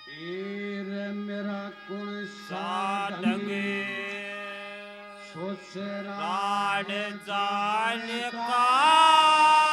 एर मेरा कुण सा ढंगे ससुराल जान का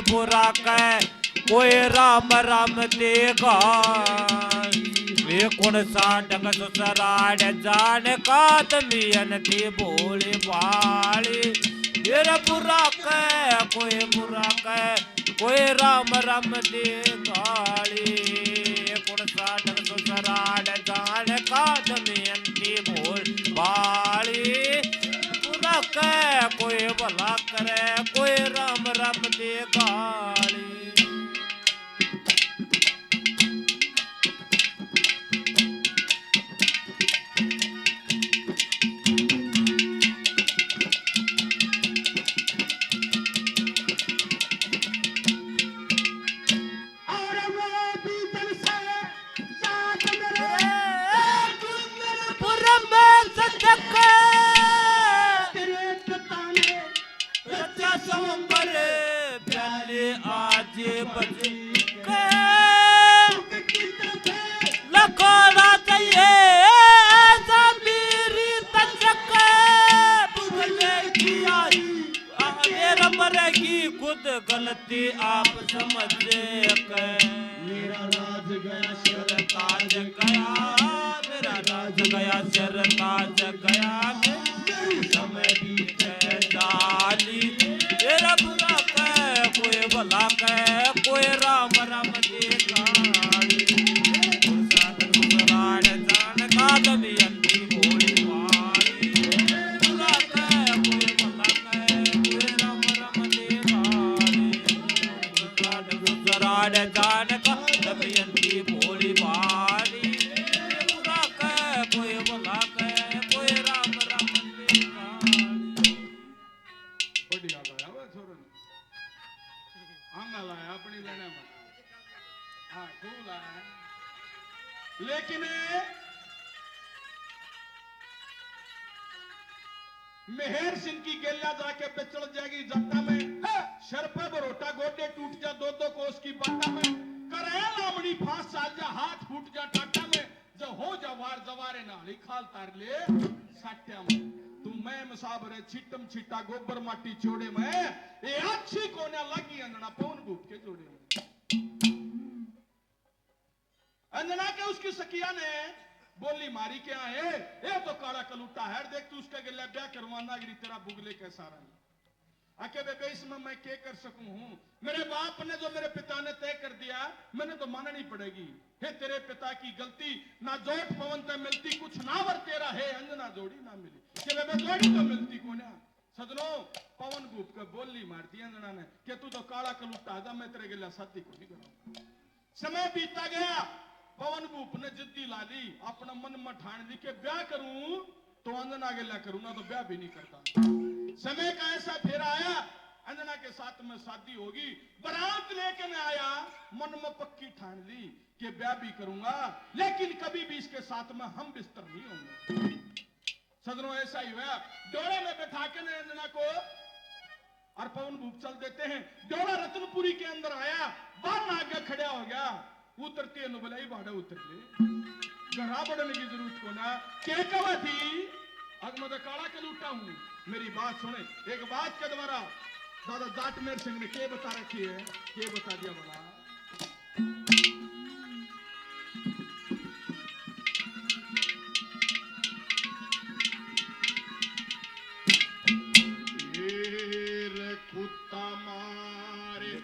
बुरा कह कोई राम राम देगा वे कौन सा ढंग ससुराल जान का तमियन की भोली भाली फिर बुरा कह कोई राम राम देगा कौन सा ढंग ससुराल जान का तमियन की भोली भाली बुरा कह कोई भला करे कोई राम राम दे गाली लखोड़ा चाहिए ऐसा मेरी तचक मेरा मरेगी खुद गलती आप समझ मेरा राज गया सिर ताज गया मेरा राज गया सिर ताज गया समय बीते डाली तेरा बुरा कह कोई भला कह कोई राम राम देगा जान का कभी अंधी भोली वाली बुरा कह कोई भला कह कोई राम राम देगा जान का कभी अंधी भोली वाली बुरा कह कोई भला कह कोई राम राम देगा बढ़िया गाया वो छोरन आंगा लाया अपनी लेने में हाँ खूब लाया लेकिन मेहर सिंह की गेला जाके पिछड़ जाएगी जट्टा में सर पे बरोटा गोडे टूट जा दो दो कोस की बाटा में करे लामड़ी फांस साल जा हाथ फूट जा टाटा में जो हो जा वार जवारे नाली खाल तार ले साट्या में तू मैं मसाबरे छिटम छिटा गोबर माटी छोड़े में ये अच्छी कोने लगी अंजना पवन भूप के जोड़े में अंजना के उसकी सकिया ने बोली मारी क्या है ये तो काला कलूटा है देख तू उसके गले ब्याह करवाना गिरी तेरा बुगले कैसा रहा आके बेबे इसमें मैं क्या कर सकूं हूं मेरे बाप ने जो मेरे पिता ने तय कर दिया मैंने तो माननी पड़ेगी हे तेरे पिता की गलती ना जोट पवन ते मिलती कुछ ना वर तेरा है अंजना जोड़ी ना मिली कि बेबे जोड़ी तो मिलती को ना सजनो पवन गुप के बोली मारती अंजना ने कि तू तो काला कलूटा था मैं तेरे गले शादी को नहीं करूंगा समय बीता गया पवन भूप ने जिद्दी ला ली अपना मन में ठान ली के ब्याह करूं तो अंजना गिला करूंगा तो ब्याह भी नहीं करता समय का ऐसा फेर आया अंजना के साथ में शादी होगी बारात लेके मैं आया मन में पक्की ठान ली कि ब्याह भी करूंगा लेकिन कभी भी इसके साथ में हम बिस्तर नहीं होंगे सदनों ऐसा ही हुआ डोले में बैठा के ने अंजना को और पवन भूप चल देते हैं डोला रतनपुरी के अंदर आया बाहर आगे खड़ा हो गया उतरती है नुबलाई भाड़ा उतर ले घरा बढ़ने की जरूरत को ना क्या कहा थी अगर मैं तो काला के लूटा हूं मेरी बात सुने एक बात के द्वारा दादा जाटमेर सिंह ने क्या बता रखी है क्या बता दिया बोला कुत्ता मारे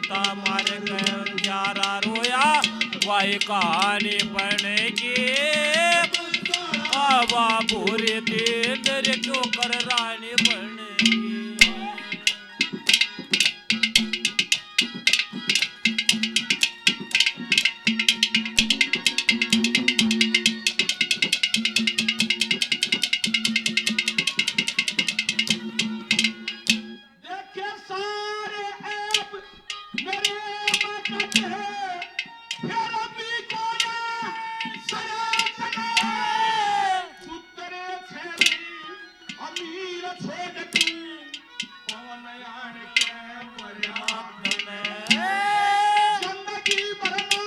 सीता मारे गए जारा रोया वही कहानी बनेगी आवा भूरे दिन मेरे क्यों कर रानी बनेगी देखे सारे ऐब मेरे मकत है फिर भी कोना सरातने पुत्रे छेड़ी अमीर छोड़ तू पवन आण के पर्याप्त जिंदगी भरना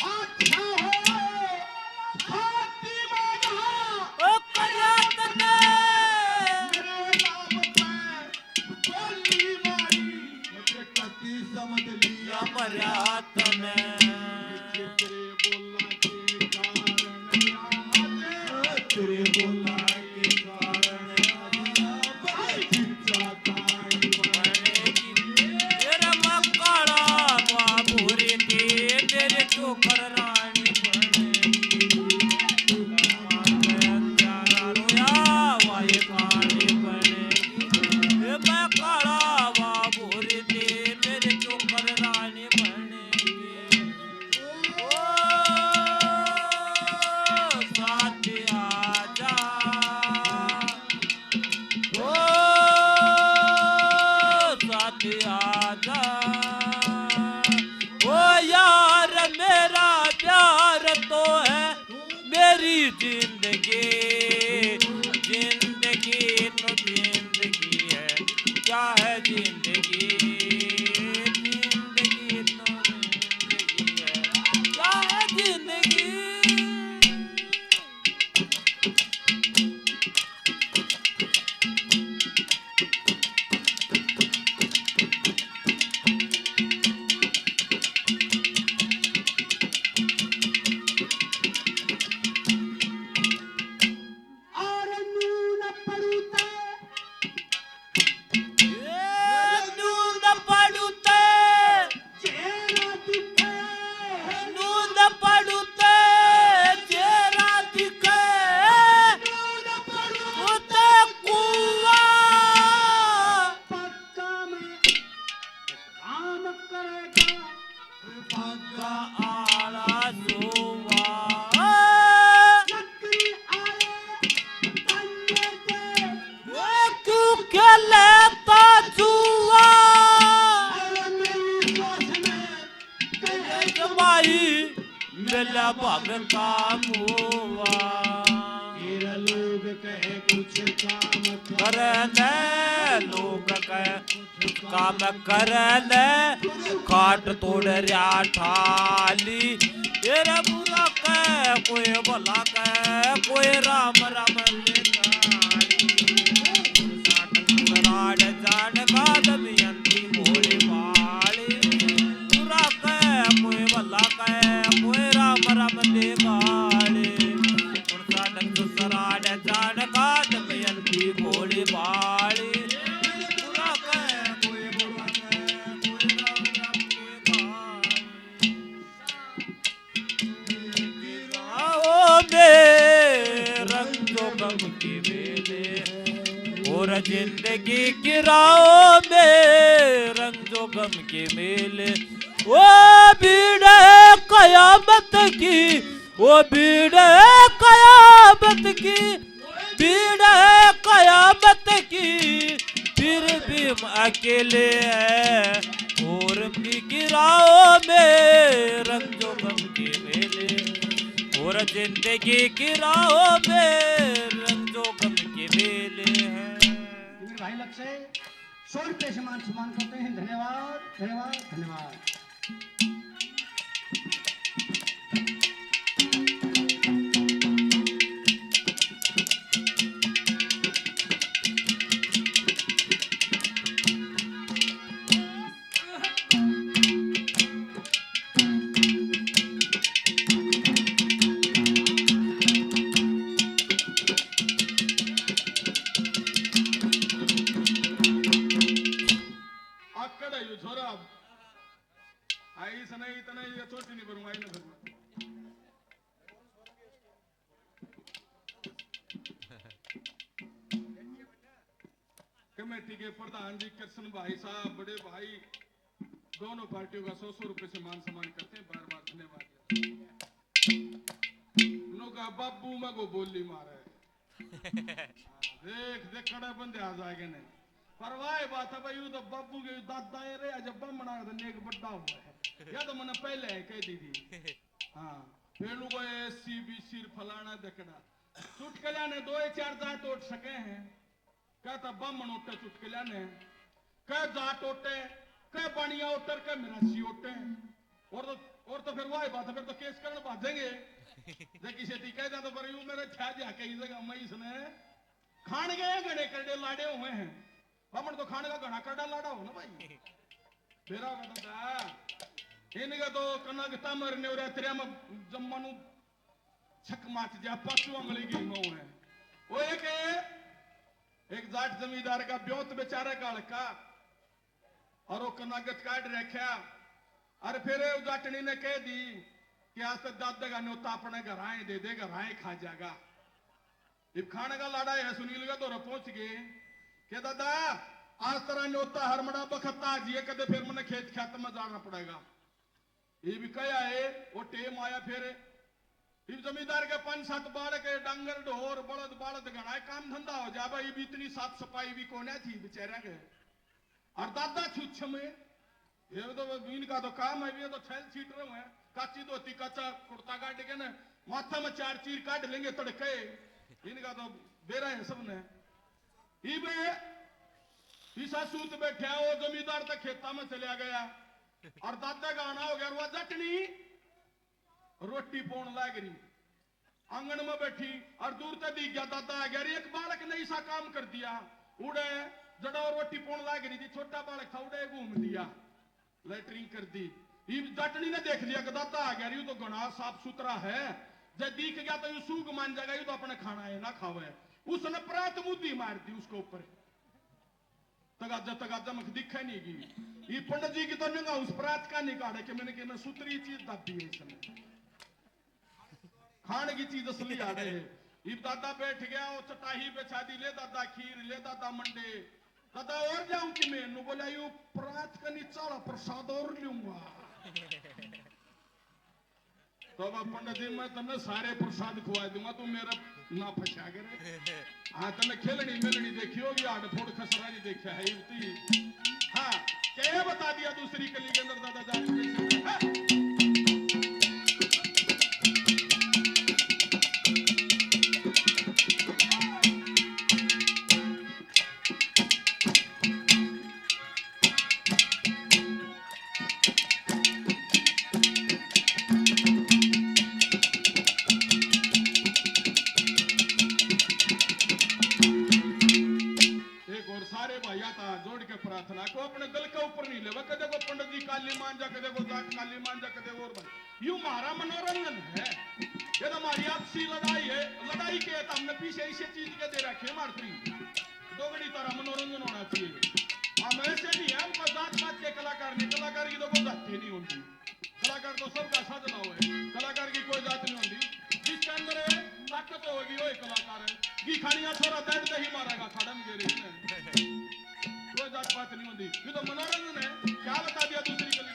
अच्छा हो खाती में जहाँ ओ कल्याण मेरे नाम पे बोली मारी मुझे कती समझ लिया पर्याप्त तेरे बोलना के कारण तेरे बोलना के कारण चिंता काई तेरा मकाड़ा भूरी थी तेरे चोकर रानी बनेगी रोया वही कहानी बनेगी मकाड़ा भूरी थी मेरे चोकर रानी बनेगी ओ साथी आजा ओ साथी आजा ओ यार मेरा प्यार तो है मेरी जिंदगी जिंदगी तो जिंदगी है क्या है जिंदगी जिंदगी तो जिंदगी है क्या है जिंदगी और नून पड़ूता नूंद पड़ुते चेहरा दिखे नूंद पड़ुते चेहरा दिखे नून पड़ू उते कुआ पक्का में काम करेगा पक्का आला सुवा चक्री आए तन्ने के वो क्यों खेलता जुआ और मेरी सोच में कहे जमाई मेला भगता मुआ मेरा लोग कहे कुछ काम करने लोग कह काम करने खाट तोड़ रहा ठाली तेरा बुरा कह कोई भला कह कोई राम राम राड जान का दमयंती भोले वाली बुरा कह कोई भला कह कोई राम राम दे गाली सराड जान का दमयंती भोले वाली बुरा कह कोई भला कह कोई राम राम दे गाली आओ बे रंगो गम की वेले और जिंदगी गिराओ में रंगो गम के मेले ओ भीड़ कयामत की ओ भीड़ कयामत की भीड़ कयामत की फिर भी हम अकेले हैं और भी गिराओ में रंगो गम के मेले और जिंदगी गिराओ में रंगो गम के मेले हैं भाई लग से 100 रुपये से मान सम्मान करते हैं धन्यवाद धन्यवाद धन्यवाद आई सने इतने ये छोटी नहीं करूंगा आई ना करूंगा कमेटी के प्रधान जी कृष्ण भाई साहब बड़े भाई दोनों पार्टियों का 100-100 रुपए से मान सम्मान करते हैं बार बार धन्यवाद उनका बाबू में को बोली मारा है देख देख खड़ा बंदे आ जाएंगे नहीं परवाह बात है भाई तो बाबू के दादा रे जब बना एक बड़ा हुआ है या तो मैंने पहले कह दी थी हाँ पेड़ू को एससी बीसी फलाना दकड़ा चुटकलिया ने 2-4 जाट उठ सके हैं कहता ब्राह्मण उठे चुटकलिया ने कह जाट उठे कह बनिया उतर कह मिरासी उठे और तो फिर वही बात है फिर तो केस करने भाजेंगे किसी थी कह तो पर यूं मेरे छा जा कई जगह मैं इसने खान गए गड़े करडे लाड़े हुए हैं ब्राह्मण तो खाने का घना करडा लाड़ा हो ना भाई तेरा बताता इनका तो कनकता मरने और तेरे में जम्मानु छक माच जा पासु अंगली की मो है वो एक जाट जमींदार का ब्योत बेचारे का लड़का और वो कनागत काट रखा और फिर जाटनी ने कह दी कि आज तक दादा का न्योता अपने घर आए दे दे घर आए खा जाएगा जब खाने का लाड़ा है सुनील का तो पहुंच गए कि दादा आज तरह न्योता हरमड़ा बखता जिए कदे फिर मैंने खेत खात में जाना पड़ेगा ये भी कहा है वो टेम आया फिर इस जमींदार के 5-7 बालक डांगर ढोर बड़द बालद गणाए काम धंधा हो जा भाई भी इतनी साफ सफाई भी कोने थी बेचारा के और दादा छुच्छ में ये तो इनका तो काम है ये तो छैल छीट रहे हैं काची धोती कच्चा कुर्ता काट के ना माथा में 4 चीर काट लेंगे तड़के इनका तो बेरा है सबने ईसा सूत बैठा वो जमींदार तक खेता में चला गया और दादा का आना हो गया वो जटनी रोटी पोण लाग रही आंगन में बैठी और दूर से दिख गया दादा आ गया एक बालक ने ऐसा काम कर दिया उड़े जड़ा रोटी पोण लाग रही थी छोटा बालक था उड़े घूम दिया लेटरिंग कर दी जटनी ने देख लिया कि दादा आ गया तो घना साफ सुथरा है जब दिख गया तो सूग मान जाएगा तो अपने खाना है ना खावे उसने प्रात मुद्दी मार दी उसके ऊपर तगाजा मख दिखा नहीं गई ये पंडित जी की तो नहीं उस प्रात का निकाले कि मैंने सुतरी चीज दादी है इसमें खाने की चीज असली आ रहे है दादा बैठ गया वो चटाही पे छादी ले दादा खीर ले दादा मंडे दादा और जाऊं कि मैं बोला यू प्रात का निचाला प्रसाद और लूंगा तो अब पंडित जी मैं तने सारे प्रसाद खुआ दूंगा तू मेरा ना फंसा करे हाँ तने खेलनी मेलनी देखी होगी आड़ फोड़ खसरा नहीं देखा है युवती हाँ क्या बता दिया दूसरी कली के अंदर दादा जाके प्रार्थना को अपने दिल के ऊपर नहीं लेवा कदे को पंडित जी काली मान जा कदे को जाट काली मान जा कदे और यू हमारा मनोरंजन है ये तो हमारी आपसी लड़ाई है लड़ाई के तो हमने पीछे ऐसे चीज के दे रखे मारती दोगड़ी तरह मनोरंजन होना चाहिए हम ऐसे नहीं है हमको जात पात के कलाकार नहीं कलाकार की तो कोई जात नहीं होती कलाकार तो सबका साधना है कलाकार की कोई जात नहीं होती जिसके अंदर ताकत होगी वही कलाकार है घी खानिया थोड़ा दर्द ही मारेगा खड़म गिरे कोई जात पात नहीं होती ये तो मनोरंजन है क्या बता दिया दूसरी कली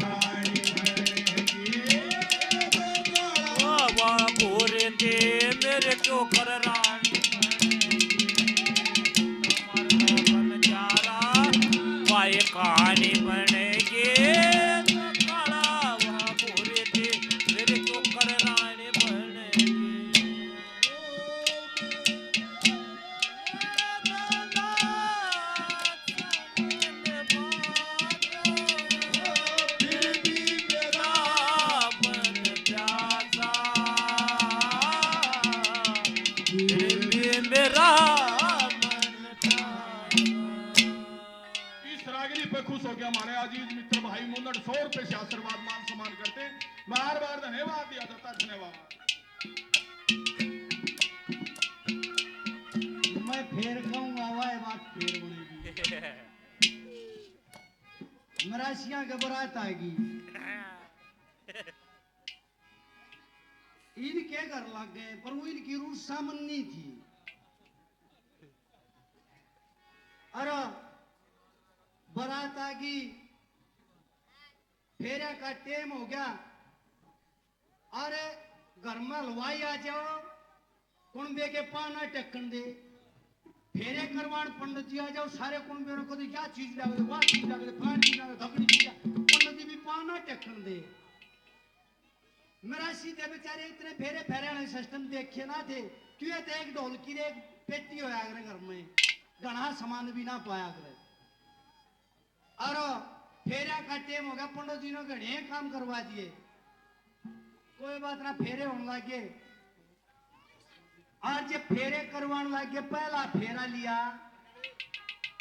ठाणी बनेगी वाह भोरे दे मेरे क्यों कर रानी बन जारा वाह कहानी बनेगी काला वाह भोरे दे मेरे क्यों कर रानी बनेगी इस रागिनी पे खुश हो गया हमारे अजीज मित्र भाई मुन्नड़ 100 रुपए से आशीर्वाद मान सम्मान करते बार बार धन्यवाद दिया जाता धन्यवाद मैं फेर कहूंगा वाह बात फेर बनेगी मरासिया के बारात आएगी इनके घर लग गए पर वो इनकी रूह सामन्नी थी अरे बारात आ गई फेरा का टेम हो गया अरे घर में हलवाई आ जाओ कुंबे के पाना टक्कन दे फेरे करवान पंडित जी आ जाओ सारे कुंबे को तो क्या चीज लगे वाह चीज लगे फलानी चीज लगे धकड़ी चीज पंडित जी भी पाना टक्कन दे मेरा सीधे बेचारे इतने फेरे फेरे वाले सिस्टम देखे ना थे क्यों तो एक ढोलकी रे एक पेटी होया करे घर में घना सामान भी ना पाया करे और फेरा का टेम हो गया पंडित जी ने घने काम करवा दिए कोई बात ना फेरे होने लगे आज ये फेरे करवाने लगे पहला फेरा लिया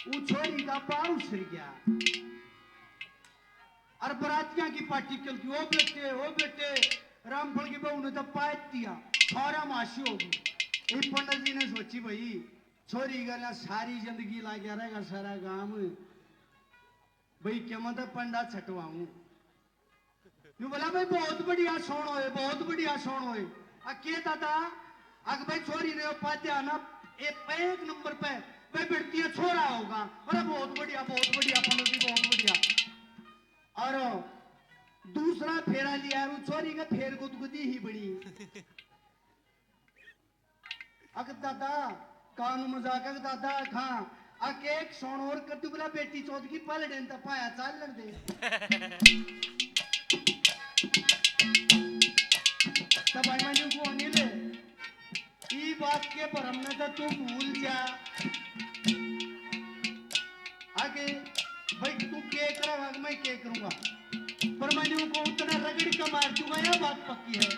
वो छोरी का पाँव उछल गया और बरातियां की पार्टी चलती ओ बेटे रामफल की बहू ने तो पायत दिया छोरा मासी होगी ये पंडित जी ने सोची भाई छोरी गला सारी जिंदगी ला गया रहेगा सारा गांव भाई क्या मतलब पंडा छटवाऊं यू बोला भाई बहुत बढ़िया सोन होए के दादा अग भाई छोरी ने पाते आना एक नंबर पे भाई बेटी छोरा होगा अरे बहुत बढ़िया पंडित जी बहुत बढ़िया और दूसरा फेरा लिया छोरी का फेर गुदगुदी ही बनी अग दादा कानू मजाक अग दादा खा अक एक सोन और कर तू बोला बेटी चौथ की पल डेन तो पाया चाल लग दे तब भाई मैंने को नहीं ले ई बात के पर हमने तो तू भूल जा आगे भाई तू के करेगा मैं के करूंगा पर मैंने उनको उतना रगड़ के मार दूंगा यह बात पक्की है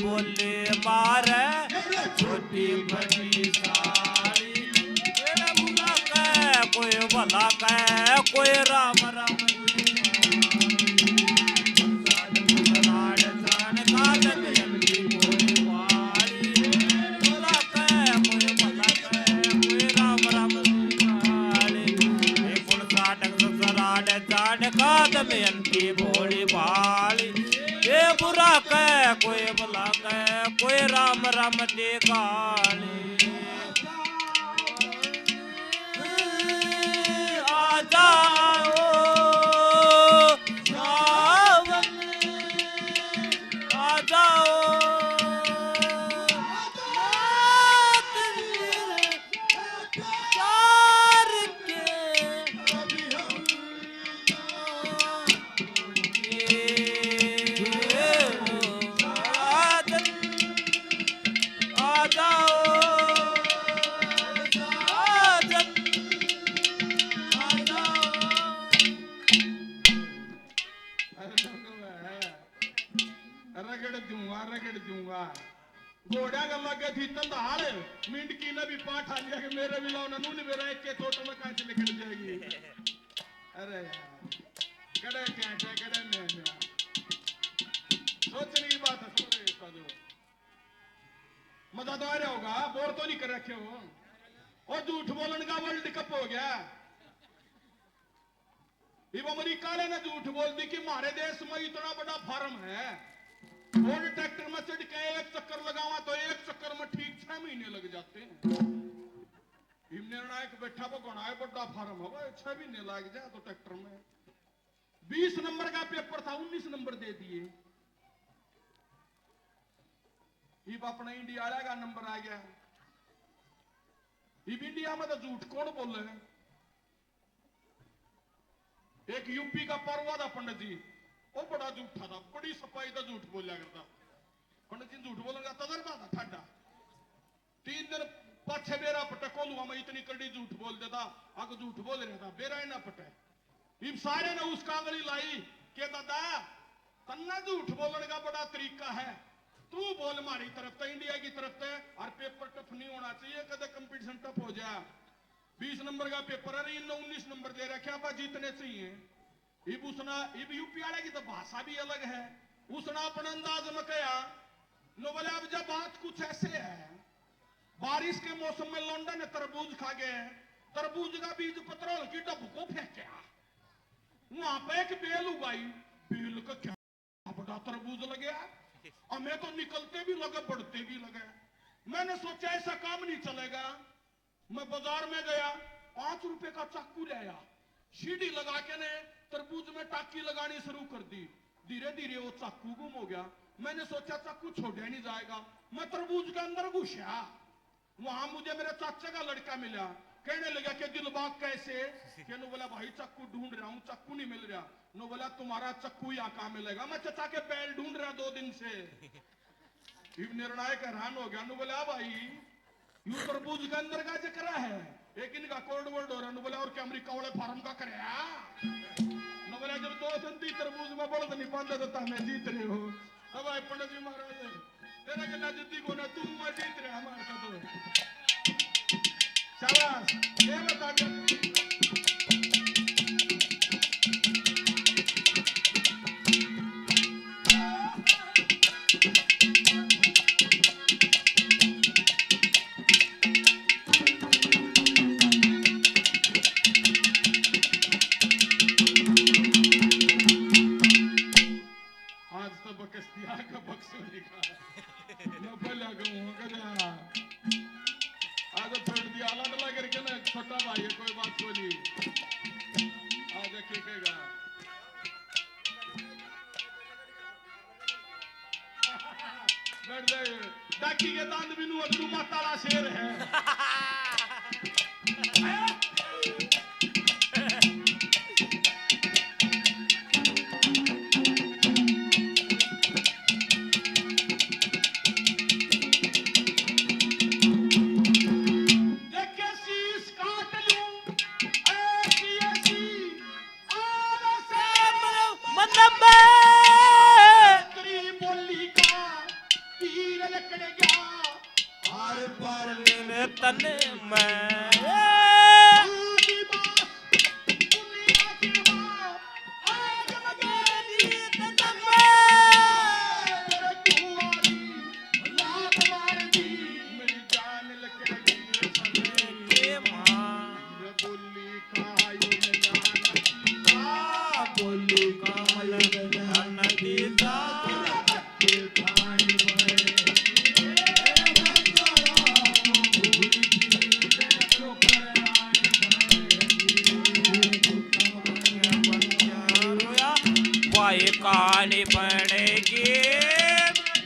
बोले मारे छोटी बड़ी सारी तेरा भला कह कोई भला कह कोई राम राम दमयंती भोली भाली ये बुरा कह कोई भला कह कोई राम राम दे काली आ जाओ सावन रगड़ दूंगा घोड़ा का लगे थी तंदाल मिंडकी ने भी पाठ आ लिया कि मेरे भी लाओ नून मेरा एक के छोटे में कांच निकल जाएगी। अरे यार कड़े क्या कड़े में सोचने की बात है। सुन रहे हो मजा तो आ रहा होगा, बोर तो नहीं कर रखे हो। और झूठ बोलने का वर्ल्ड कप हो गया। ये अमेरिका ने झूठ बोल दी कि हमारे देश में इतना बड़ा फार्म है और ट्रैक्टर में चढ़ के एक चक्कर लगावा तो एक चक्कर में ठीक 6 महीने लग जाते हैं। निर्णायक बैठा वो गणाए बड़ा फार्म होगा 6 महीने लग जाए तो ट्रैक्टर में 20 नंबर का पेपर था 19 नंबर दे दिए। इब अपना इंडिया वाला का नंबर आ गया। इब इंडिया में तो झूठ कौन बोल रहे हैं। एक यूपी का परवा था पंडित जी, वो बड़ा झूठा था, बड़ी सफाई का झूठ बोला करता। पंडित जी झूठ बोलेगा तजर्बा था ठाडा। 3 दिन पाछे बेरा पटे कोलुआ में इतनी कड़ी झूठ बोल देता आगे झूठ बोल रहा था बेरा ही ना पटे। इब सारे ने उसका आंगली लाई के दादा तन्ना झूठ बोलने का बड़ा तरीका है, तू बोल हमारी तरफ से इंडिया की तरफ से और पेपर टफ नहीं होना चाहिए कदे कंपटीशन टफ हो जाए। 20 नंबर का पेपर है इन 19 नंबर दे रखे आप जीतने चाहिए। इब उसना इब यूपी वाले की तो भाषा भी अलग है। उसने अपने अंदाज में कहा नो बोले अब जब बात कुछ ऐसे है बारिश के मौसम में लौंडा ने तरबूज खा गए, तरबूज का बीज पेट्रोल की डब को फेंका, वहां पे एक बेल उगाई, बेल का क्या बड़ा तरबूज लग गया। हमें तो निकलते भी लगे बढ़ते भी लगे। मैंने सोचा ऐसा काम नहीं चलेगा। मैं बाजार में गया 5 रुपए का चाकू ले आया, सीढ़ी लगा के ने तरबूज में टाकी लगानी शुरू कर दी। धीरे धीरे वो चाकू गुम हो गया। मैंने सोचा चाकू छोड़ा नहीं जाएगा। मैं तरबूज के अंदर घुसा, वहां मुझे मेरे चाचा का लड़का मिला। कहने लगा कि दिलबाग कैसे, कहने बोला भाई चाकू ढूंढ रहा हूं चाकू नहीं मिल रहा। नो बोला तुम्हारा चाकू यहाँ कहां मिलेगा, मैं चाचा के बैल ढूंढ रहा 2 दिन से। निर्णायक हैरान हो गया। नु बोला भाई यू तरबूज के अंदर का जिक्र है एक इनका कोल्ड वर्ल्ड हो रहा। नु बोला और क्या अमेरिका वाले फार्म का करे। नु बोला जब 2 दिन तरबूज में बढ़ नहीं पाते तो हमें जीत रहे हो। अब भाई पंडित जी महाराज तेरा गला जिद्दी को ना तुम मैं जीत रहे हमारे साथ। शाबाश ये बता दे। आज तो बकस्तिया का बक्सो निकाल न बोला कहूँ कदा आज छोड़ दिया अलग अलग करके ना छोटा भाई है कोई बात बोली आज खेकेगा। बैठ जाए डाकी के दांत बिनू अगरू माताला शेर है। तने मैं काली पड़ेगी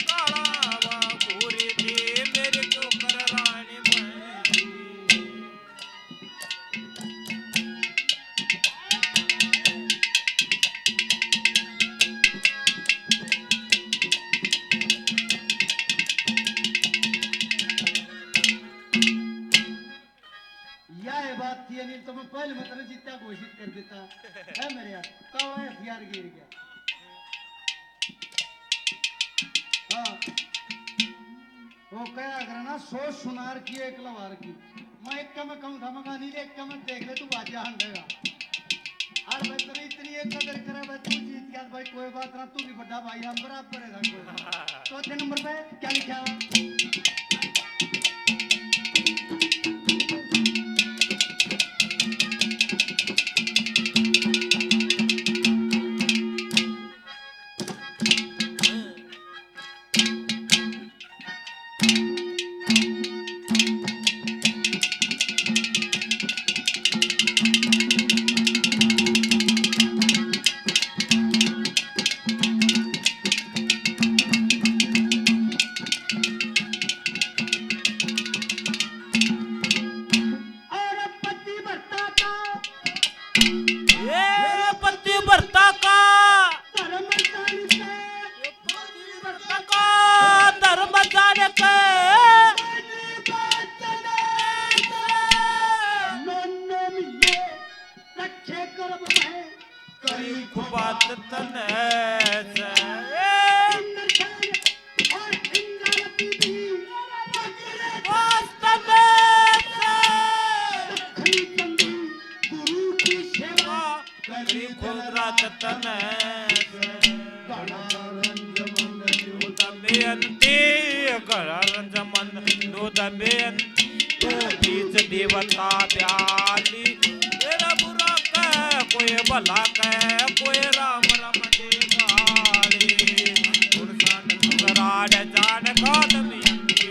काला पूरी थी मेरे को कर रानी बनेगी। यह बात थी नहीं तो मैं पहले मतलब जितना घोषित कर देता है मेरे यार तो हथियार गिर गया। 100 सुनार की एक लवार की। मैं एक में कहूँ था मगा नहीं एक में देख ले तू बाजा हंडेगा। और मैं तेरी इतनी एक कदर करा भाई तू जीत गया भाई कोई बात ना तू भी बड़ा भाई हम बराबर है कोई बात। चौथे नंबर पे क्या लिखा? पतिव्रता का धर्म जाने के बात तने देवता प्याली तेरा बुरा कह कोई भला कह कोई राम राम देवाली राड जान कादम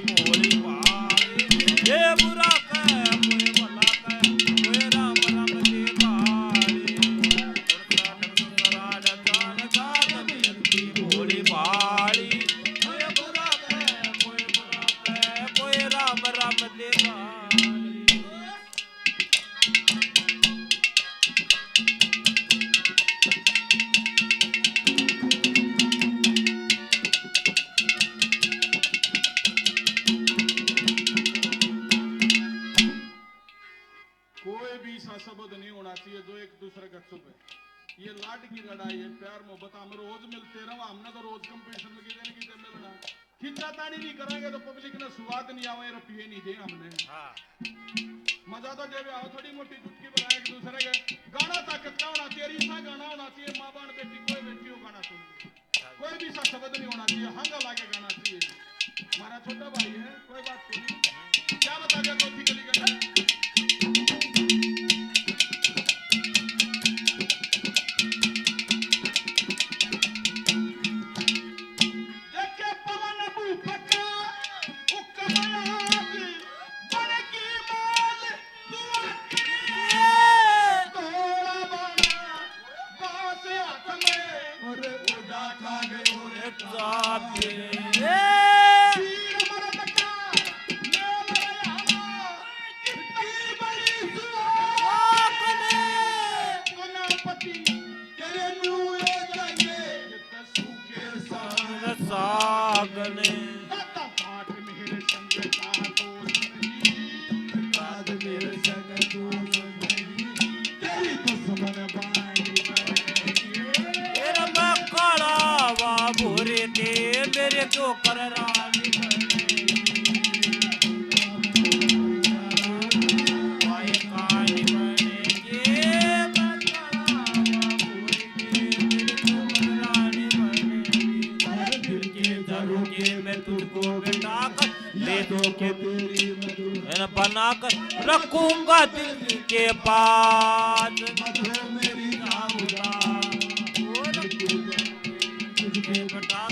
भोली पाली ये बुरा कह कोई भला कह कोई राम राम देवाली राड जान कादम भोली पाली ये बुरा कह कोई राम राम देवाली। कोई भी ऐसा शब्द नहीं होना चाहिए जो एक दूसरे का चुप है। ये लाड की लड़ाई है, प्यार मोहब्बत हम रोज मिलते रहो, हमने तो रोज कंपटीशन में किसी न किसी मिलना खिंचातानी नहीं करेंगे तो पब्लिक ने स्वाद नहीं आवे रुपये नहीं दे हमने। मजा तो जब आओ थोड़ी मोटी चुटकी बनाए एक दूसरे के गाना ताकत का होना चाहिए, रीसा गाना होना चाहिए, माँ बाप बेटी कोई बेटी हो गाना सुन कोई भी सा शब्द नहीं होना चाहिए, हंगा लाके गाना चाहिए। हमारा छोटा भाई है कोई बात नहीं, क्या बता दिया कौन सी गली का मेरे क्यों कर रानी मैं तुझको बेटा ले दो के बना कर रखूंगा दिल के पास मेरी तुझके बेटा